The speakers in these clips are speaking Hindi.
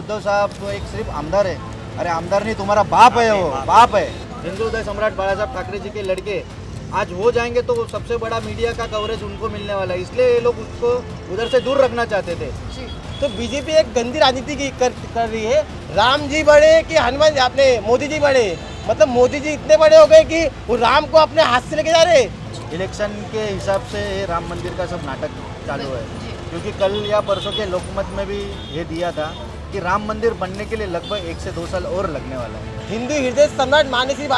उद्धव साहब तो एक सिर्फ आमदार है। अरे आमदार नहीं, तुम्हारा बाप है, वो बाप है। हिंदू हृदय सम्राट बाला साहब ठाकरे जी के लड़के आज हो जाएंगे तो सबसे बड़ा मीडिया का कवरेज उनको मिलने वाला है, इसलिए ये लोग उसको उधर से दूर रखना चाहते थे। तो बीजेपी एक गंदी राजनीति की कर रही है। राम जी बड़े कि हनुमान अपने मोदी जी बड़े, मतलब मोदी जी इतने बड़े हो गए कि वो राम को अपने हाथ से लेके जा रहे। इलेक्शन के हिसाब से ये राम मंदिर का सब नाटक चालू है, क्योंकि कल या परसों के लोकमत में भी ये दिया था कि राम मंदिर बनने के लिए लगभग 1 से 2 साल और लगने वाला है। हिंदू हृदय सम्राट मानसी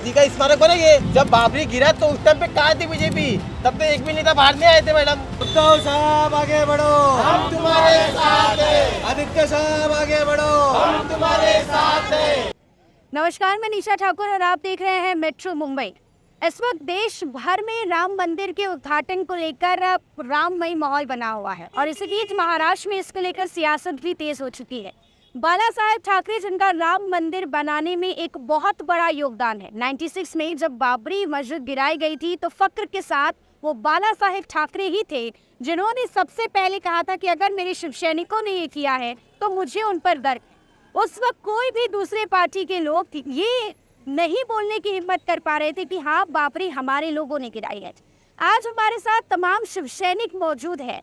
जी का स्मारक बनेंगे। जब बाबरी गिरा तो उस टाइम पे कहा थी बीजेपी, तब तो एक भी नेता बाहर नहीं आए थे। मैडम उद्धव साहब आगे बढ़ो, हम तुम्हारे साथ हैं। आदित्य साहब आगे बढ़ो, हम तुम्हारे साथ हैं। नमस्कार, मैं निशा ठाकुर और आप देख रहे हैं मेट्रो मुंबई। इस वक्त देश भर में राम मंदिर के उद्घाटन को लेकर राममय माहौल बना हुआ है और इसी बीच महाराष्ट्र में इसको लेकर सियासत भी तेज हो चुकी है। बाला साहेब ठाकरे जिनका राम मंदिर बनाने में एक बहुत बड़ा योगदान है। 96 में जब बाबरी मस्जिद गिराई गई थी तो फक्र के साथ वो बाला साहेब ठाकरे ही थे जिन्होंने सबसे पहले कहा था कि अगर मेरे शिव सैनिकों ने ये किया है तो मुझे उन पर गर्व है। उस वक्त कोई भी दूसरे पार्टी के लोग ये नहीं बोलने की हिम्मत कर पा रहे थे कि हाँ बाबरी हमारे लोगों ने गिराई है। आज हमारे साथ तमाम शिव सैनिक मौजूद हैं।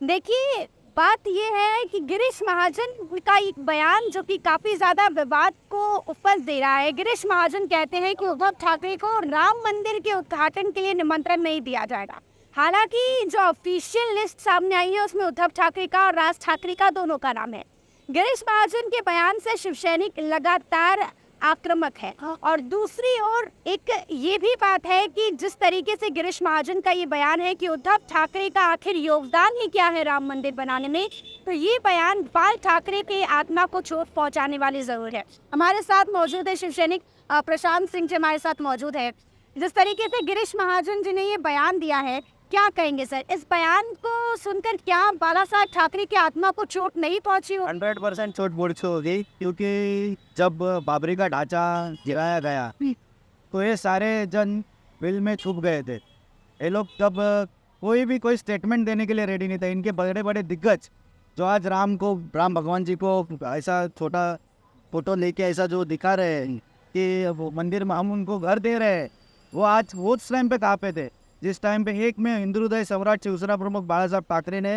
देखिए, बात यह है कि गिरीश महाजन का एक बयान जो कि काफ़ी ज़्यादा विवाद को उपज दे रहा है। गिरीश महाजन कहते हैं कि उद्धव ठाकरे को राम मंदिर के उद्घाटन के लिए निमंत्रण नहीं दिया जाएगा। हालांकि जो ऑफिशियल लिस्ट सामने आई है उसमें उद्धव ठाकरे का और राज ठाकरे का दोनों का नाम है। गिरीश महाजन के बयान से शिव सैनिक लगातार आक्रामक है और दूसरी ओर एक ये भी बात है कि जिस तरीके से गिरीश महाजन का ये बयान है कि उद्धव ठाकरे का आखिर योगदान ही क्या है राम मंदिर बनाने में, तो ये बयान बाल ठाकरे के आत्मा को चोट पहुंचाने वाली जरूर है। हमारे साथ मौजूद है शिव सैनिक प्रशांत सिंह जी हमारे साथ मौजूद है। जिस तरीके से गिरीश महाजन जी ने ये बयान दिया है, क्या कहेंगे सर? इस बयान को सुनकर क्या बाला साहब ठाकरे की आत्मा को चोट नहीं पहुंची हो? 100% चोट पहुंची होगी, क्योंकि जब बाबरी का ढांचा गिराया गया तो ये सारे जन बिल में छुप गए थे। ये लोग तब कोई स्टेटमेंट देने के लिए रेडी नहीं था। इनके बड़े बड़े दिग्गज जो आज राम भगवान जी को ऐसा छोटा फोटो लेके ऐसा जो दिखा रहे हैं कि वो मंदिर में हम उनको घर दे रहे हैं, वो आज वो उस टाइम पे कहाँ पे थे जिस टाइम पे एक में हिंदू हृदय सम्राट शिवसेना प्रमुख बाला साहब ठाकरे ने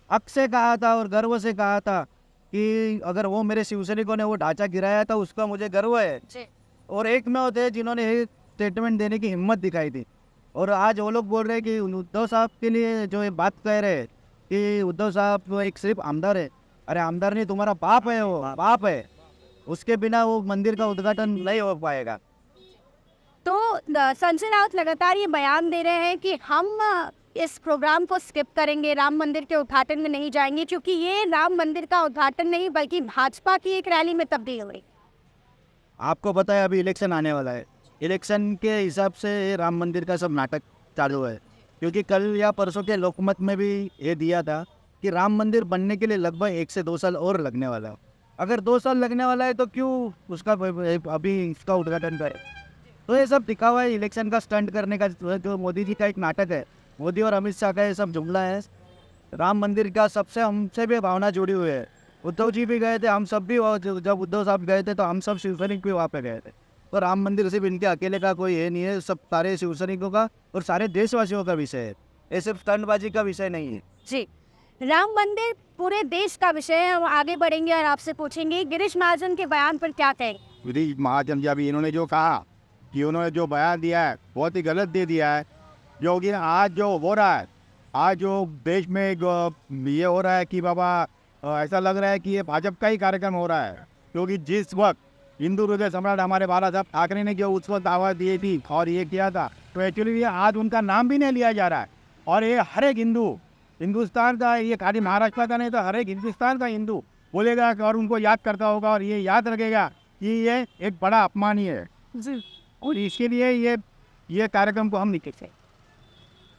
हक से कहा था और गर्व से कहा था कि अगर वो मेरे शिवसैनिकों ने वो ढांचा गिराया था उसका मुझे गर्व है। और एक में होते जिन्होंने स्टेटमेंट देने की हिम्मत दिखाई थी। और आज वो लोग बोल रहे हैं कि उद्धव साहब के लिए जो ये बात कह रहे हैं कि उद्धव साहब तो एक सिर्फ आमदार है। अरे आमदार नहीं, तुम्हारा बाप है, वो बाप है। उसके बिना वो मंदिर का उद्घाटन नहीं हो पाएगा। तो संजय राउत लगातार ये बयान दे रहे हैं कि हम इस प्रोग्राम को स्किप करेंगे, राम मंदिर के उद्घाटन में नहीं जाएंगे, क्योंकि ये राम मंदिर का उद्घाटन नहीं बल्कि भाजपा की एक रैली में तब्दील हुई। आपको पता है अभी इलेक्शन आने वाला है। इलेक्शन के हिसाब से राम मंदिर का सब नाटक चालू है, क्योंकि कल या परसों के लोकमत में भी ये दिया था कि राम मंदिर बनने के लिए लगभग 1 से 2 साल और लगने वाला है। अगर 2 साल लगने वाला है तो क्यों उसका अभी इसका उद्घाटन करें? तो ये सब दिखावा है, इलेक्शन का स्टंट करने का जो मोदी जी का एक नाटक है। मोदी और अमित शाह का ये सब जुमला है। राम मंदिर का सबसे हमसे भी भावना जुड़ी हुई है। उद्धव जी भी गए थे, हम सब भी, जब उद्धव साहब गए थे तो हम सब शिवसैनिक भी वहाँ पे गए थे। तो राम मंदिर सिर्फ इनके अकेले का कोई ये नहीं है, सब सारे शिवसैनिकों का और सारे देशवासियों का विषय है। ये सिर्फ स्टंटबाजी का विषय नहीं है जी। राम मंदिर पूरे देश का विषय है। हम आगे बढ़ेंगे और आपसे पूछेंगे गिरीश महाजन के बयान पर क्या कहेंगे। गिरीश महाजन जी अभी इन्होंने जो कहा कि उन्होंने जो बयान दिया है बहुत ही गलत दे दिया है। जो कि आज जो हो रहा है, आज जो देश में जो ये हो रहा है कि बाबा ऐसा लग रहा है कि ये भाजपा का ही कार्यक्रम हो रहा है, क्योंकि जिस वक्त हिंदू हृदय सम्राट हमारे बाला साहब ठाकरे ने जो उस वक्त आवाज़ दी थी और ये किया था, तो एक्चुअली ये आज उनका नाम भी नहीं लिया जा रहा है। और ये हर एक हिंदुस्तान का, ये खाली महाराष्ट्र का नहीं तो हर एक हिंदुस्तान का हिंदू बोलेगा और उनको याद करता होगा और ये याद रखेगा कि ये एक बड़ा अपमान ही है जी। और इसके लिए ये कार्यक्रम को हम नहीं कहते।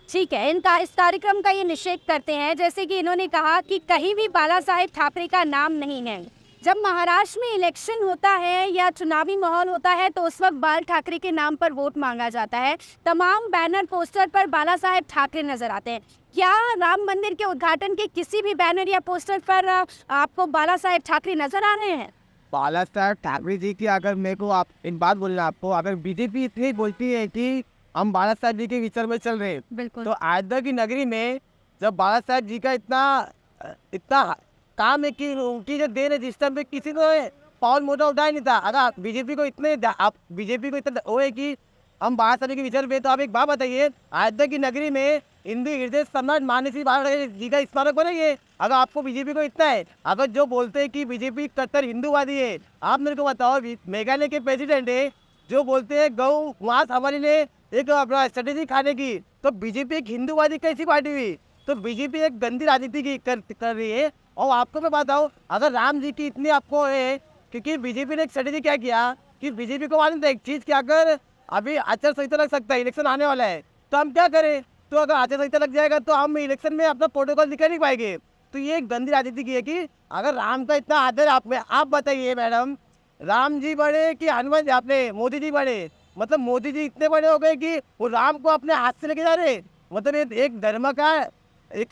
ठीक है, इस कार्यक्रम का ये निषेध करते हैं। जैसे कि इन्होंने कहा कि कहीं भी बाला साहेब ठाकरे का नाम नहीं है, जब महाराष्ट्र में इलेक्शन होता है या चुनावी माहौल होता है तो उस वक्त बाल ठाकरे के नाम पर वोट मांगा जाता है। तमाम बैनर पोस्टर पर बाला साहेब ठाकरे नजर आते हैं। क्या राम मंदिर के उद्घाटन के किसी भी बैनर या पोस्टर पर आपको बाला साहेब ठाकरे नजर आ रहे हैं? बाला साहब ठाकरे जी की अगर मेरे को आप एक बात बोलना आपको, अगर बीजेपी इतनी बोलती है कि हम बाला साहब जी के विचार में चल रहे हैं, बिल्कुल। तो अयोध्या की नगरी में जब बाला साहब जी का इतना काम है कि उनकी जो देन है जिस टाइम पे किसी को पावन मोटा उठाया नहीं था। अगर बीजेपी को इतना वो है कि हम बाला साहब जी के विचार पे, तो आप एक बात बताइए, अयोध्या की नगरी में हिंदू हृदय सम्राट मानसी बाला जी का स्मारक बनेंगे। अगर आपको बीजेपी को इतना है, अगर जो बोलते हैं कि बीजेपी कट्टर हिंदूवादी है, आप मेरे को बताओ, मेघालय के प्रेसिडेंट है जो बोलते हैं गौ मांस हमारे लिए एक अपना स्ट्रेटेजी खाने की, तो बीजेपी एक हिंदूवादी कैसी पार्टी हुई? तो बीजेपी एक गंदी राजनीति की कर रही है। और आपको मैं बताऊँ, अगर राम जी की इतनी आपको है, क्योंकि बीजेपी ने एक स्ट्रेटेजी क्या किया कि बीजेपी को मालूम था एक चीज़ कि अगर अभी आचार संहिता लग सकता है, इलेक्शन आने वाला है, तो हम क्या करें? तो अगर आचार संहिता लग जाएगा तो हम इलेक्शन में अपना प्रोटोकॉल दिखा नहीं पाएंगे। तो ये एक गंदी राजनीति की है कि अगर राम का इतना आदर आप बताइए मैडम, राम जी बड़े कि हनुमान अपने मोदी जी बड़े? मतलब मोदी जी इतने बड़े हो गए कि वो राम को अपने हाथ से लेके जा रहे। मतलब ये एक धर्म का एक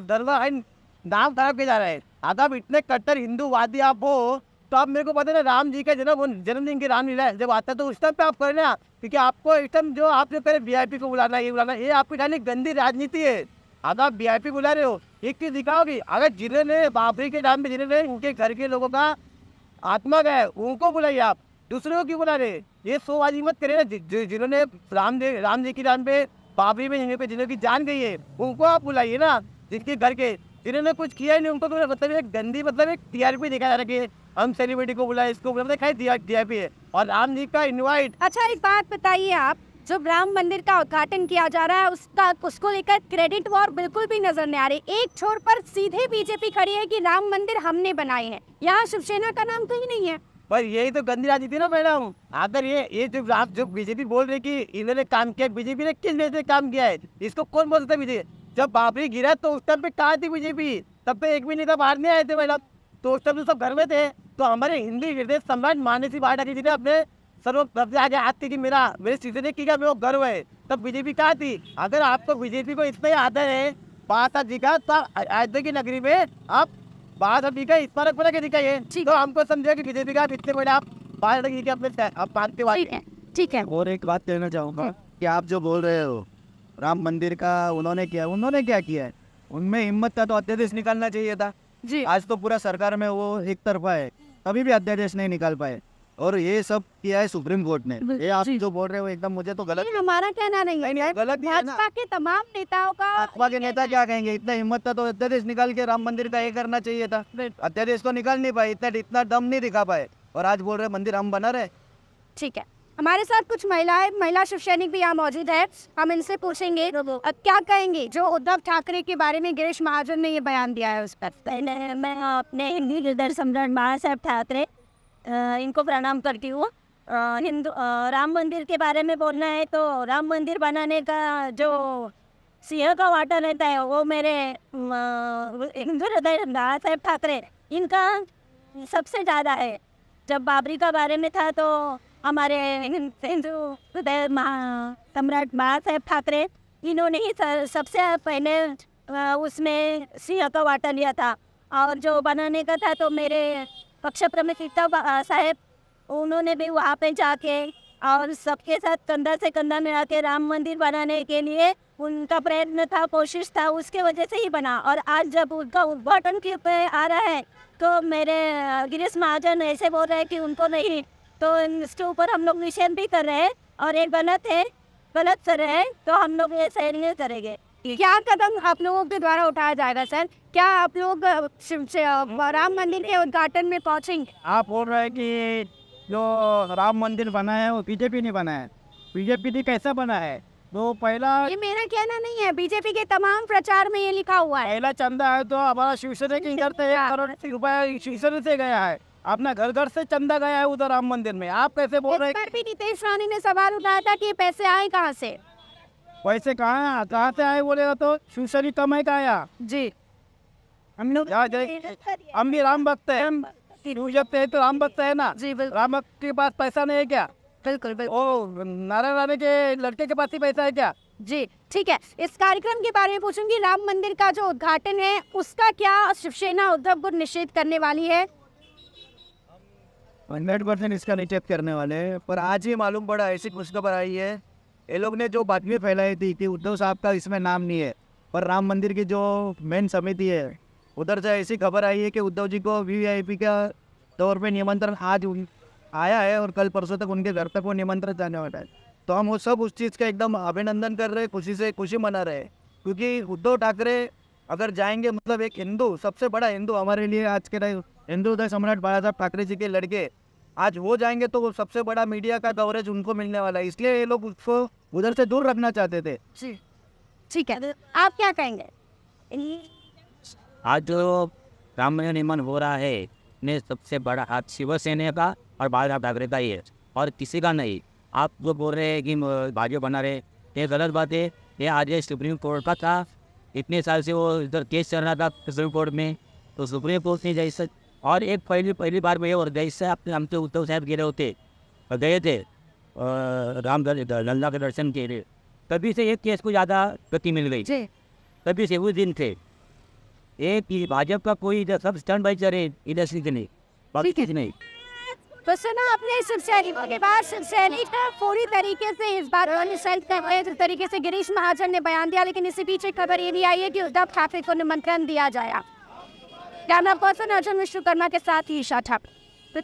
धर्म है, नाम खराब किया जा रहा है। अगर आप इतने कट्टर हिंदूवादी आप हो, तो आप मेरे को पता है ना, राम जी का जन्मदिन की रामलीला जब आता है तो उस टाइम पे आप करें ना, क्योंकि आपको इस टाइम जो आप जो करें वीआईपी को बुलाना, ये बुलाना, ये आपकी खाली गंदी राजनीति है। अगर आप वीआईपी बुला रहे हो, एक चीज़ दिखाओगी, अगर जिन्होंने बाबरी के नाम पे जिन्होंने उनके घर के लोगों का आत्मा गया है, उनको बुलाइए। आप दूसरे को क्यों बुला रहे? ये शोबाजी मत करिए ना। जिन्होंने राम जी के नाम पे बाबरी में जिन्होंने जान गई है, उनको आप बुलाइए ना। जिनके घर के जिन्होंने कुछ किया ही नहीं, उनको तो मतलब एक गंदी, मतलब एक टीआरपी दिखा जा रहा है कि हम सेलिब्रिटी को बुलाए, इसको बुलाए, खाई टीआरपी है। और राम जी का इनवाइट। अच्छा, एक बात बताइए, आप जो राम मंदिर का उद्घाटन किया जा रहा है उसको लेकर क्रेडिट वॉर बिल्कुल भी नजर नहीं आ रही। एक छोर पर सीधे बीजेपी खड़ी है कि राम मंदिर हमने बनाए हैं, यहाँ शिवसेना का नाम कहीं नहीं है। पर यही तो गंदी राजनीति ना मैडम। अगर ये जो बीजेपी बोल रही कि इन्होंने काम किया, बीजेपी ने किस वजह से काम किया है? इसको कौन बोल सकता है? बीजेपी जब बाबरी गिरा तो उस टाइम पे कहाँ थी बीजेपी? तब तो एक भी नेता बाहर नहीं आए थे मैडम, तो उस टाइम तो सब घर में थे। तो हमारे हिंदी हृदय सम्राट मानसी बाला जी ने अपने सर्व आगे हाथ की मेरे सीधे ने किया, मेरे को गर्व है। तब बीजेपी कहाँ थी? अगर आपको बीजेपी को इतना ही आदर है बाला साहब जी का, तो अयोध्या की नगरी में आप बाला साहब जी का स्मारक बना के दिखाइए, तो हमको समझे कि बीजेपी का इतने बड़े आप बाला साहब जी के अपने आप मानते वाले। ठीक है। और एक बात कहना चाहूँगा कि आप जो बोल रहे हो राम मंदिर का उन्होंने क्या किया है? उनमें हिम्मत था तो अध्यादेश निकालना चाहिए था जी। आज तो पूरा सरकार में वो एक तरफा है, तभी भी अध्यादेश नहीं निकाल पाए। और ये सब किया है सुप्रीम कोर्ट ने। ये आप जो बोल रहे हो एकदम मुझे तो गलत, ये हमारा कहना नहीं है, गलत ही है ना। भाजपा के तमाम नेताओं का। भाजपा के नेता क्या कहेंगे? इतना हिम्मत था तो अध्यादेश निकाल के राम मंदिर का ये करना चाहिए था। अध्यादेश तो निकाल नहीं पाए, इतना दम नहीं दिखा पाए, और आज बोल रहे मंदिर हम बना रहे। ठीक है, हमारे साथ कुछ महिला शिव सैनिक भी यहाँ मौजूद है, हम इनसे पूछेंगे अब क्या कहेंगे जो उद्धव ठाकरे के बारे में गिरीश महाजन ने ये बयान दिया है उस पर। पहले मैं अपने हिंदी हृदय सम्राट बाला साहेब ठाकरे इनको प्रणाम करती हूँ। राम मंदिर के बारे में बोलना है तो राम मंदिर बनाने का जो सिंह का वाटा रहता है वो मेरे हिंदू हृदय बाला साहेब ठाकरे इनका सबसे ज़्यादा है। जब बाबरी का बारे में था तो हमारे हिंदू हृदय सम्राट बाला साहेब ठाकरे इन्होंने ही सबसे पहले उसमें सिंह का वाटा लिया था। और जो बनाने का था तो मेरे पक्ष प्रमुख साहेब उन्होंने भी वहाँ पे जाके और सबके साथ कंधा से कंधा मिला के राम मंदिर बनाने के लिए उनका प्रयत्न था, कोशिश था, उसके वजह से ही बना। और आज जब उनका उद्घाटन के पे आ रहा है तो मेरे गिरीश महाजन ऐसे बोल रहे हैं कि उनको नहीं, तो इसके ऊपर हम लोग निषेध भी कर रहे हैं और ये गलत है, गलत सर है, तो हम लोग ये सही नहीं करेंगे। क्या कदम आप लोगों के द्वारा उठाया जाएगा सर? क्या आप लोग राम मंदिर के उद्घाटन में पहुंचेंगे? आप बोल रहे हैं कि जो राम मंदिर बना है वो बीजेपी ने बना है। बीजेपी ने कैसा बना है? तो पहला ये मेरा कहना नहीं है, बीजेपी के तमाम प्रचार में ये लिखा हुआ है। पहला चंदा है तो हमारा शिवसेना के घर से 1 करोड़ रुपया शिवसेना से गया है, अपना घर घर से चंदा गया है उधर राम मंदिर में। आप कैसे बोल रहे इस हैं? पर भी नीतीश रानी ने सवाल उठाया था कि ये पैसे आए कहाँ से? पैसे कहाँ से आए बोलेगा तो शिवसेना कमाई का आया। जी, हम लोग हम भी राम भक्त हैं, तू जब पे है तो राम भक्त है ना, जी बिल्कुल राम भक्त के पास पैसा नहीं है क्या? बिल्कुल बिल्कुल ओ नारायण राणे के लड़के के पास ही पैसा है क्या? जी ठीक है। इस कार्यक्रम के बारे में पूछूंगी, राम मंदिर का जो उद्घाटन है उसका क्या शिवसेना उद्धव को निषेध करने वाली है? 100% इसका निषेध करने वाले हैं। पर आज ही मालूम पड़ा, ऐसी खुशखबर आई है, ये लोग ने जो बातमी फैलाई थी कि उद्धव साहब का इसमें नाम नहीं है, पर राम मंदिर की जो मेन समिति है उधर से ऐसी खबर आई है कि उद्धव जी को वीवीआईपी का तौर पे निमंत्रण आज आया है और कल परसों तक उनके घर तक वो निमंत्रण जाने वाला है। तो हम वो सब उस चीज़ का एकदम अभिनंदन कर रहे हैं, खुशी मना रहे हैं, क्योंकि उद्धव ठाकरे अगर जाएंगे, मतलब एक हिंदू, सबसे बड़ा हिंदू हमारे लिए आज के टाइम, हिंदू हृदय सम्राट बाला साहब ठाकरे जी के लड़के आज वो जाएंगे तो वो सबसे बड़ा मीडिया का कवरेज उनको मिलने वाला है, इसलिए ये लोग उसको उधर से दूर रखना चाहते थे। जी ठीक है, आप क्या कहेंगे? आज जो राम मंदिर निर्माण हो रहा है ने सबसे बड़ा हाथ शिवसेना का और बाला ठाकरे का ही है और किसी का नहीं। आप जो बोल रहे हैं कि भाजपा बना रहे, ये गलत बात है। ये आज ये सुप्रीम कोर्ट का था, इतने साल से वो इधर केस चल रहा था सुप्रीम कोर्ट में, तो सुप्रीम कोर्ट ने जैसे और एक पहली बार में ये और जैसे अपने हमसे उद्धव साहब गए थे राम लल्ला के दर्शन के लिए, तभी से एक केस को ज़्यादा गति मिल गई, जी तभी से वो दिन थे। एक भाजपा का कोई इधर सब स्टैंड बाई चले, इधर से नहीं, बाकी कुछ नहीं। तो सुना अपने शिवसैनिकों के बाद शिवसैनिक पूरी तरीके से इस बात को निषेध कर रहे हैं जिस तरीके से गिरीश महाजन ने बयान दिया, लेकिन इसके पीछे खबर ये भी आई है कि उद्धव ठाकरे को निमंत्रण दिया जाएगा। कैमरा पर्सन अर्जुन विश्वकर्मा के साथ ही ईशा ठाकुर।